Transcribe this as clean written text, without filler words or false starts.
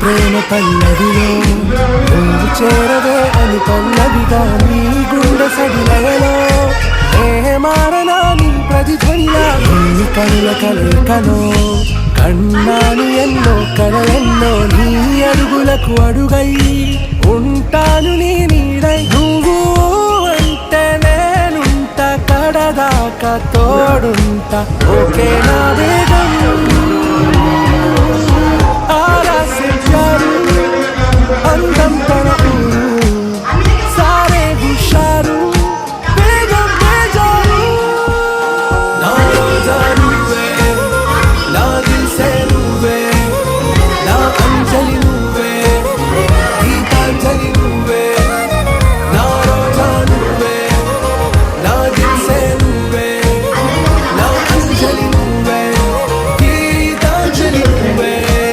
ప్రేమ పల్లవిలో నువ్వు చేరవే అని పల్లవిగా నీ గుండె సడిలయలో ఏ మారనా నీ ప్రతిధ్వనిలా నీ కనుల కలయికలో కన్నాను ఎన్నో కలలెన్నో నీ అడుగులకు అడుగై ఉంటాను నీ నీడై నువ్వు అంటే నేనుంట కడదాకా తోడుంట ఓకే నా వేగం